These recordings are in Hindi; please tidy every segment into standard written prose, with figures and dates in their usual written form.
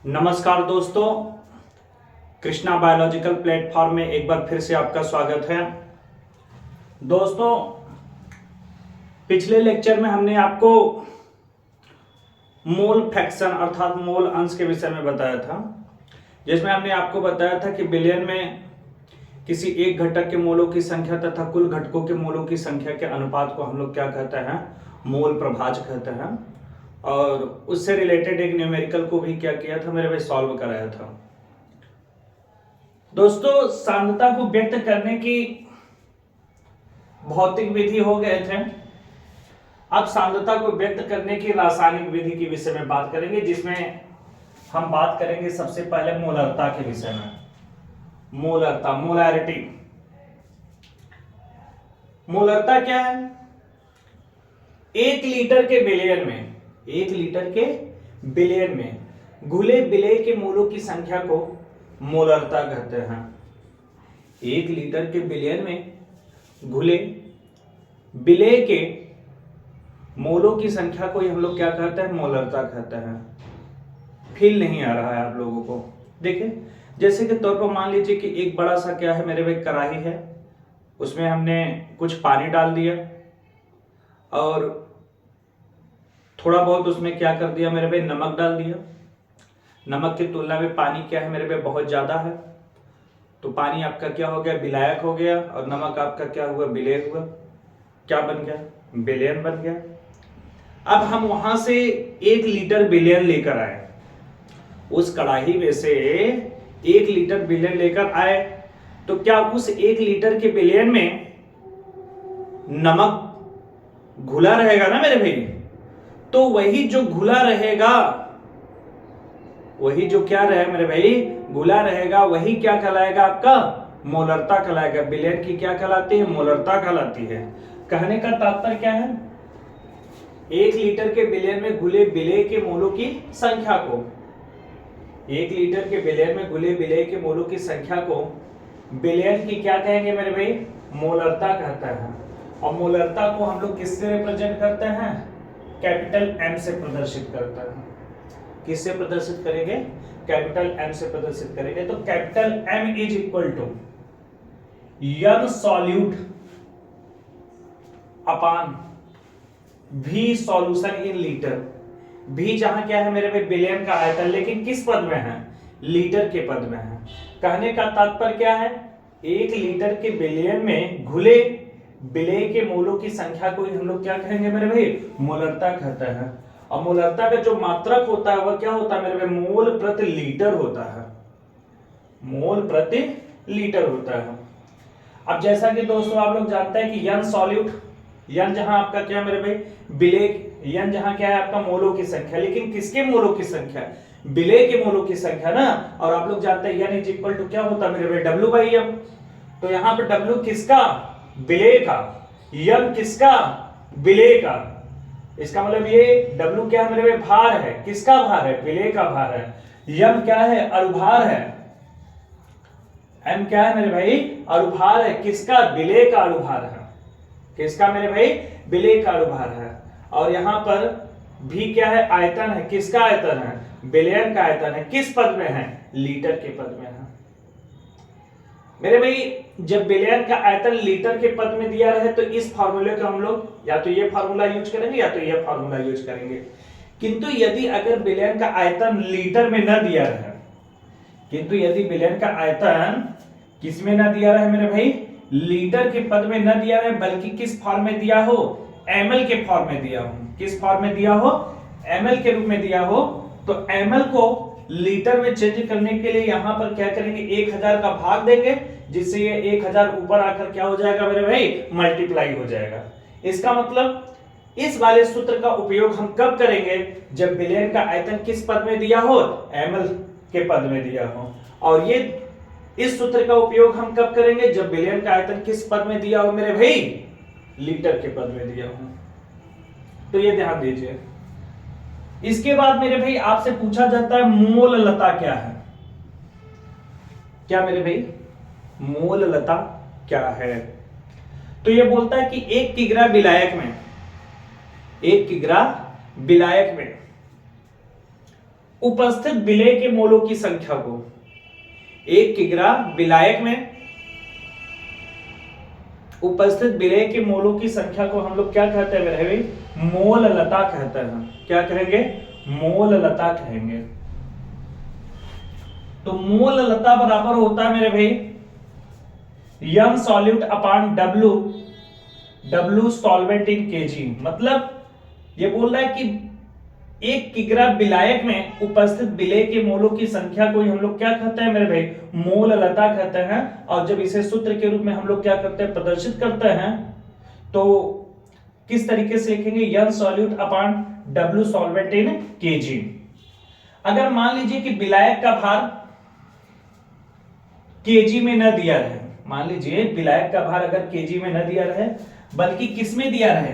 नमस्कार दोस्तों, कृष्णा बायोलॉजिकल प्लेटफॉर्म में एक बार फिर से आपका स्वागत है। दोस्तों, पिछले लेक्चर में हमने आपको मोल फ्रैक्शन अर्थात मोल अंश के विषय में बताया था, जिसमें हमने आपको बताया था कि बिलियन में किसी एक घटक के मोलों की संख्या तथा कुल घटकों के मोलों की संख्या के अनुपात को हम लोग क्या कहते हैं, मोल प्रभाज्य कहते हैं। और उससे रिलेटेड एक न्यूमेरिकल को भी क्या किया था मेरे भाई, सॉल्व कराया था। दोस्तों, सांद्रता को व्यक्त करने की भौतिक विधि हो गए थे। अब सांद्रता को व्यक्त करने की रासायनिक विधि के विषय में बात करेंगे, जिसमें हम बात करेंगे सबसे पहले मोलरता के विषय में। मोलरता, मोलैरिटी। मोलरता क्या है? 1 लीटर के बिलियन में, 1 लीटर के बिलियन में घुले विलेय के मोलों की संख्या को मोलरता कहते हैं। 1 लीटर के बिलियन में घुले विलेय के मोलों की संख्या को हम लोग क्या कहते हैं, मोलरता कहते हैं। फील नहीं आ रहा है आप लोगों को? देखिए, जैसे कि तौर पर मान लीजिए कि एक बड़ा सा क्या है मेरे भाई, कढ़ाई है, उसमें हमने कुछ पानी डाल दिया और थोड़ा बहुत उसमें क्या कर दिया मेरे भाई, नमक डाल दिया। नमक की तुलना में पानी क्या है मेरे भाई, बहुत ज्यादा है, तो पानी आपका क्या हो गया, विलायक हो गया, और नमक आपका क्या हुआ, विलेय हुआ। क्या बन गया, विलयन बन गया। अब हम वहां से 1 लीटर विलयन लेकर आए, उस कढ़ाई में से 1 लीटर विलयन लेकर आए, तो क्या उस 1 लीटर के विलयन में नमक घुला रहेगा ना मेरे भाई? तो वही जो घुला रहेगा, वही जो क्या रहे मेरे भाई, घुला रहेगा, वही क्या कहलाएगा आपका, मोलरता कहलाएगा। विलयन की क्या कहलाती है, मोलरता कहलाती है। कहने का तात्पर्य क्या है, 1 लीटर के विलयन में घुले विलेय के मोलों की संख्या को, 1 लीटर के विलयन में घुले विलेय के मोलों की संख्या को विलयन की क्या कहेंगे मेरे भाई, मोलरता कहता है। और मोलरता को हम लोग किससे रिप्रेजेंट करते हैं, कैपिटल एम से प्रदर्शित करता है। किससे प्रदर्शित करेंगे, कैपिटल एम से प्रदर्शित करेंगे। तो capital M is equal to n solute upon v solution in litre. भी जहां क्या है मेरे भाई, बिलियन का आयतन, लेकिन किस पद में है, लीटर के पद में है। कहने का तात्पर्य क्या है, 1 लीटर के बिलियन में घुले विलेय के मोलों की संख्या को हम लोग क्या कहेंगे मेरे भाई, मोलरता कहते हैं। और मोलरता का जो मात्रक होता है वह क्या होता है मेरे भाई, मोल प्रति लीटर होता है। मोल प्रति लीटर होता है। अब जैसा कि दोस्तों आप लोग जानते हैं कि यन सॉल्यूट, यन जहां आपका क्या मेरे भाई, विलेय, यन जहां क्या है आपका मोलों की संख्या, लेकिन किसके मोलों की संख्या, विलेय के मोलों की संख्या ना। और आप लोग जानते हैं यन इज इक्वल टू क्या होता है मेरे भाई, डब्ल्यू बाई एम। तो यहां पर डब्ल्यू किसका, विलेय का, एम किसका, विलेय का। इसका मतलब ये डब्ल्यू क्या है मेरे भाई, भार है। किसका भार है, विलेय का भार है। एम क्या है, अनुभार है। एम क्या है मेरे भाई, अनुभार है। किसका, विलेय का अनुभार है। किसका मेरे भाई, विलेय का अनुभार है। और यहां पर भी क्या है, आयतन है। किसका आयतन है, विलयन का आयतन है। किस पद में है, लीटर के पद में है मेरे भाई। जब विलयन का आयतन लीटर के पद में दिया रहे तो इस फार्मूले को हम लोग या तो ये फार्मूला यूज करेंगे या तो ये फार्मूला यूज करेंगे। किंतु यदि अगर विलयन का आयतन लीटर में न दिया रहे, किंतु यदि विलयन का आयतन किस में न दिया रहे मेरे भाई, लीटर के पद में न दिया रहे, बल्कि किस फॉर्म में दिया हो, एमएल के फॉर्म में दिया हो। किस फॉर्म में दिया हो, एमएल के रूप में दिया हो, तो एमएल को लीटर में चेंज करने के लिए यहां पर क्या करेंगे, 1000 का भाग देंगे, जिससे ये 1000 ऊपर आकर क्या हो जाएगा मेरे भाई, मल्टीप्लाई हो जाएगा। इसका मतलब इस वाले सूत्र का उपयोग हम कब करेंगे, जब विलयन का आयतन किस पद में दिया हो, एमएल के पद में दिया हो। और ये इस सूत्र का उपयोग हम कब करेंगे, जब विलयन का आयतन किस पद में दिया हो मेरे भाई, लीटर के पद में दिया हो। तो ये ध्यान दीजिए। इसके बाद मेरे भाई आपसे पूछा जाता है मोललता क्या है। क्या मेरे भाई, मोललता क्या है? तो ये बोलता है कि 1 किग्रा विलायक में, 1 किग्रा विलायक में उपस्थित विलेय के मोलों की संख्या को, 1 किग्रा विलायक में उपस्थित विलेय के मोलों की संख्या को हम लोग क्या कहते हैं मेरे भाई? मोललता कहते हैं। क्या कहेंगे? मोललता कहेंगे। तो मोललता बराबर होता है मेरे भाई यम solute upon W, W solvent in kg. मतलब ये बोल रहा है कि 1 किग्रा विलायक में उपस्थित विलेय के मोलों की संख्या को हम लोग क्या कहते हैं मेरे भाई? मोललता कहते हैं। और जब इसे सूत्र के रूप में हम लोग क्या करते हैं? प्रदर्शित करते हैं, तो किस तरीके से लिखेंगे? एन सॉल्यूट अपॉन डब्ल्यू सॉल्वेंट इन केजी। अगर मान लीजिए कि विलायक का भार केजी में न दिया रहे, मान लीजिए विलायक का भार अगर केजी में न दिया रहे बल्कि किस में दिया रहे?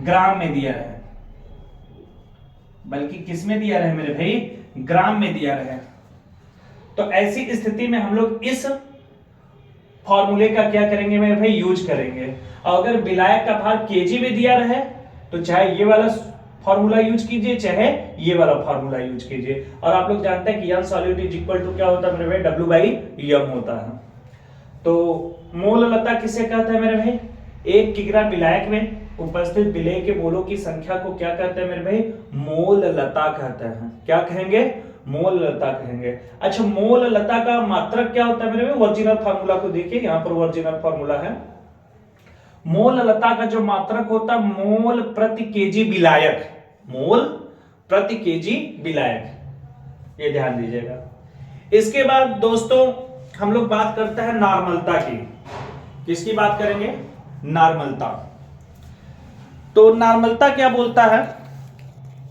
ग्राम में दिया रहे। बल्कि किस में दिया रहे मेरे भाई? ग्राम में दिया रहे। तो ऐसी स्थिति में हम लोग इस फॉर्मूले का क्या करेंगे मेरे भाई? यूज करेंगे। और अगर विलायक का भार केजी में दिया रहे तो चाहे ये वाला फॉर्मूला यूज कीजिए, चाहे ये वाला फॉर्मूला यूज कीजिए। और आप लोग जानते हैं कि n solute is equal to क्या होता है मेरे भाई? डब्ल्यू बाई एम होता है। तो मोललता किसे कहते हैं मेरे भाई? 1 किग्रा विलायक में उपस्थित विलेय के मोलों की संख्या को क्या कहते हैं मेरे भाई? मोललता कहते हैं। क्या कहेंगे? मोललता कहेंगे। अच्छा, मोललता का मात्रक क्या होता है मेरे भाई? ओरिजिनल फार्मूला को देखिए, यहां पर ओरिजिनल फार्मूला है। मोललता का जो मात्रक होता है मोल प्रति केजी विलायक, मोल प्रति केजी विलायक, ये ध्यान दीजिएगा। इसके बाद दोस्तों हम लोग बात करते हैं नॉर्मलता की। किसकी बात करेंगे? नॉर्मलता। तो नॉर्मलता क्या बोलता है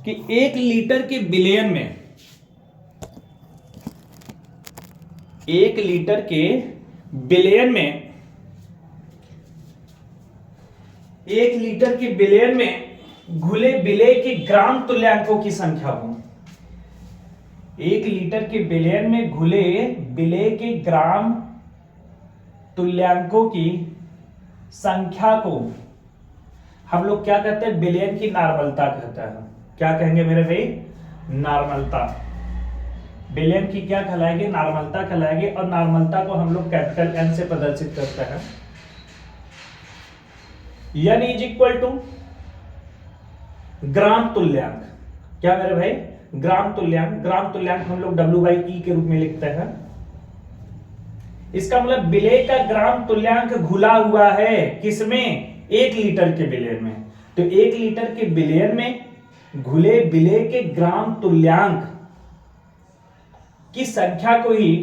कि 1 लीटर के विलयन में, 1 लीटर के विलयन में, 1 लीटर के विलयन में घुले विलेय के ग्राम तुल्यांकों की संख्या को, 1 लीटर के विलयन में घुले विलेय के ग्राम तुल्यांकों की संख्या को हम लोग क्या कहते हैं? विलयन की नॉर्मलता कहते हैं। क्या कहेंगे मेरे भाई? नॉर्मलता। विलयन की क्या कहलाएगी? नॉर्मलता कहलाएगी। और नॉर्मलता को हम लोग कैपिटल एन से प्रदर्शित करते हैं। एन इज इक्वल टू ग्राम तुल्यांक। क्या मेरे भाई? ग्राम तुल्यांक। ग्राम तुल्यांक हम लोग डब्ल्यू बाई ई के रूप में लिखते हैं। इसका मतलब विलेय का ग्राम तुल्यांक घुला हुआ है किसमें? 1 लीटर के विलयन में। तो 1 लीटर के विलयन में घुले विलेय के ग्राम तुल्यांक की संख्या को ही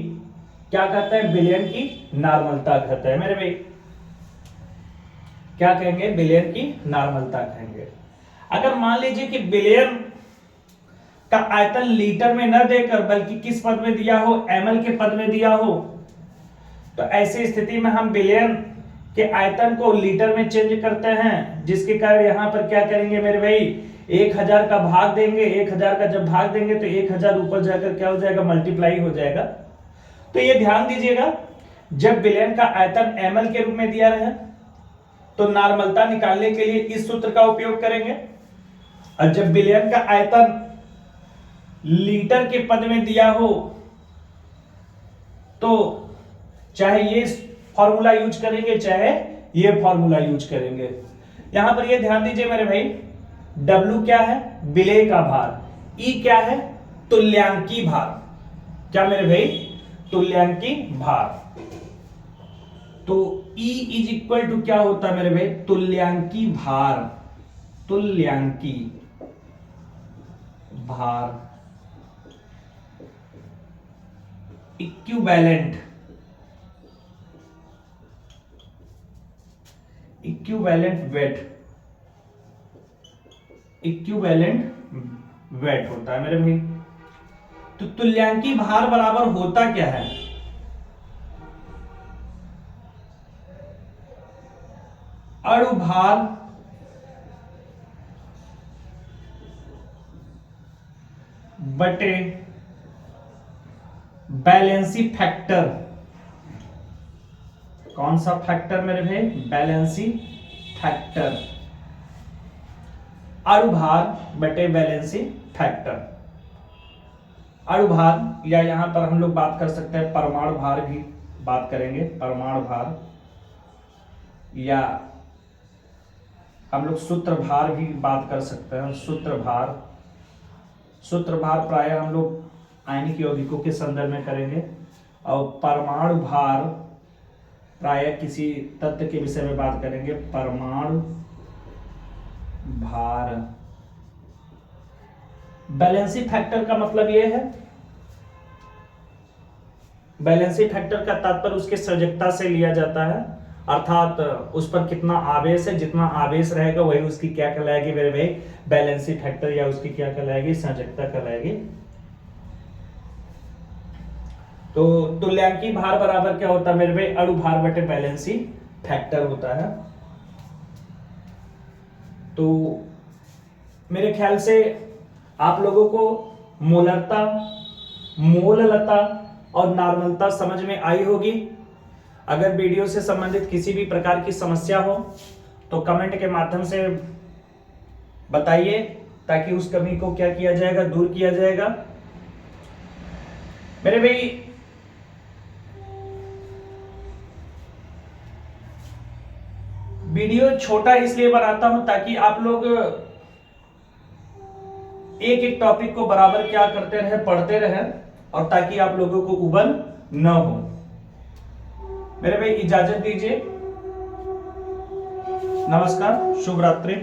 क्या कहते हैं? विलयन की नॉर्मलता कहते हैं मेरे भाई। क्या कहेंगे? विलयन की नॉर्मलता कहेंगे। अगर मान लीजिए कि विलयन का आयतन लीटर में न देकर बल्कि किस पद में दिया हो? एमएल के पद में दिया हो, तो ऐसी स्थिति में हम विलयन के आयतन को लीटर में चेंज करते हैं, जिसके कारण यहां पर क्या करेंगे मेरे भाई? 1000 का भाग देंगे। 1000 का जब भाग देंगे तो 1000 ऊपर जाकर क्या हो जाएगा? मल्टीप्लाई हो जाएगा। तो ये ध्यान दीजिएगा, जब विलयन का आयतन एमएल के रूप में दिया रहे तो नॉर्मलता निकालने के लिए इस सूत्र का उपयोग करेंगे। और जब विलयन का आयतन लीटर के पद में दिया हो तो चाहे ये फॉर्मूला यूज करेंगे, चाहे ये फॉर्मूला यूज करेंगे। यहां पर ये ध्यान दीजिए मेरे भाई, W क्या है? विलेय का भार। E क्या है? तुल्यांकी भार। क्या मेरे भाई? तुल्यांकी भार। तो E इज इक्वल टू क्या होता है मेरे भाई? तुल्यांकी भार। तुल्यांकी भार equivalent, equivalent weight, equivalent weight होता है मेरे भाई। तो तुल्यांकी भार बराबर होता क्या है? अणु भार बटे बैलेंसी फैक्टर। कौन सा फैक्टर मेरे भाई? Valency factor. अणु भार बटे बैलेंसी फैक्टर। अणुभार, या यहां पर हम लोग बात कर सकते हैं परमाणु भार भी बात करेंगे, परमाणु भार, या हम लोग सूत्र भार भी बात कर सकते हैं, सूत्र भार। सूत्र भार प्रायः हम लोग आयनिक यौगिकों के संदर्भ में करेंगे, और परमाणु भार प्रायः किसी तत्व के विषय में बात करेंगे, परमाणु भार। बैलेंसी फैक्टर का मतलब यह है, बैलेंसी फैक्टर का तात्पर्य उसके सजगता से लिया जाता है, अर्थात उस पर कितना आवेश है, जितना आवेश रहेगा वही उसकी क्या कहलाएगी मेरे भाई, बैलेंसी फैक्टर, या उसकी क्या कहलाएगी, सजगता कहलाएगी। तो तुल्यांकी भार बराबर क्या होता है मेरे भाई, अणु भार बटे बैलेंसी फैक्टर होता है। तो मेरे ख्याल से आप लोगों को मोलरता, मोललता और नॉर्मलता समझ में आई होगी। अगर वीडियो से संबंधित किसी भी प्रकार की समस्या हो तो कमेंट के माध्यम से बताइए, ताकि उस कमी को क्या किया जाएगा, दूर किया जाएगा। मेरे भाई वीडियो छोटा इसलिए बनाता हूं ताकि आप लोग एक एक टॉपिक को बराबर क्या करते रहे, पढ़ते रहे, और ताकि आप लोगों को उबन न हो। मेरे भाई इजाजत दीजिए, नमस्कार, शुभ रात्रि।